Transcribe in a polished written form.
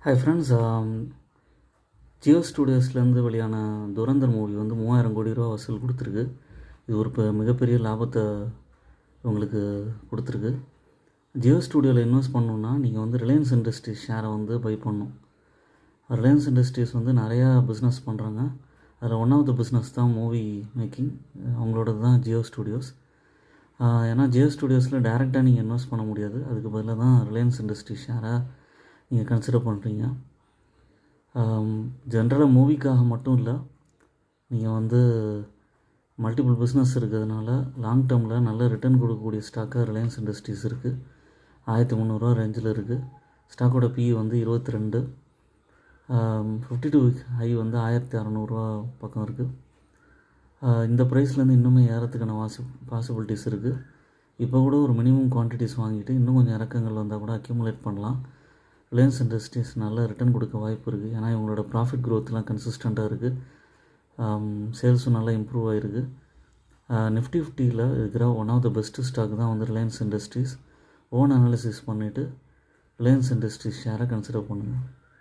Hi friends, Jio ஸ்டூடியோஸ்லேருந்து வெளியான Durandhar movie வந்து 3000 கோடி ரூபா வசூல் கொடுத்துருக்கு. இது ஒரு மிகப்பெரிய லாபத்தை உங்களுக்கு கொடுத்துருக்கு. ஜியோ ஸ்டூடியோவில் இன்வெஸ்ட் பண்ணணுன்னா நீங்கள் வந்து ரிலையன்ஸ் இண்டஸ்ட்ரீஸ் ஷேரை வந்து பை பண்ணணும். ரிலையன்ஸ் இண்டஸ்ட்ரீஸ் வந்து நிறையா பிஸ்னஸ் பண்ணுறாங்க. அதில் ஒன் ஆஃப் த பிஸ்னஸ் தான் மூவி மேக்கிங். அவங்களோடது தான் ஜியோ ஸ்டூடியோஸ். ஏன்னா ஜியோ ஸ்டூடியோஸில் டேரெக்டாக நீங்கள் இன்வெஸ்ட் பண்ண முடியாது. அதுக்கு பதிலாக தான் ரிலையன்ஸ் இண்டஸ்ட்ரீஸ் ஷேரை நீங்கள் கன்சிடர் பண்ணுறீங்க. ஜென்ரலாக மூவிக்காக மட்டும் இல்லை, நீங்கள் வந்து மல்டிபிள் பிஸ்னஸ் இருக்கிறதுனால லாங் டேர்மில் நல்ல ரிட்டர்ன் கொடுக்கக்கூடிய ஸ்டாக்காக ரிலையன்ஸ் இண்டஸ்ட்ரீஸ் இருக்குது. 1300 ரேஞ்சில் இருக்குது. ஸ்டாக்கோட பிஇ வந்து 22. 52 வீக் ஹை வந்து 1600 பக்கம் இருக்குது. இந்த ப்ரைஸ்லேருந்து இன்னுமே ஏறத்துக்கான பாசிபிலிட்டிஸ் இருக்குது. இப்போ கூட ஒரு மினிமம் குவான்டிட்டிஸ் வாங்கிட்டு இன்னும் கொஞ்சம் இறக்கங்கள் வந்தால் கூட அக்யூமுலேட் பண்ணலாம். ரிலையன்ஸ் இண்டஸ்ட்ரீஸ் நல்ல ரிட்டர்ன் கொடுக்க வாய்ப்பு இருக்குது. ஏன்னா இவங்களோட ப்ராஃபிட் க்ரோத்லாம் கன்சிஸ்டண்ட்டாக இருக்குது. சேல்ஸும் நல்லா இம்ப்ரூவ் ஆகிருக்கு. நிஃப்டி 50ல் இருக்கிற one of the best stock தான் வந்து ரிலையன்ஸ் இண்டஸ்ட்ரீஸ். ஓன் அனாலிசிஸ் பண்ணிவிட்டு ரிலையன்ஸ் இண்டஸ்ட்ரீஸ் ஷேரை கன்சிடர் பண்ணுங்கள்.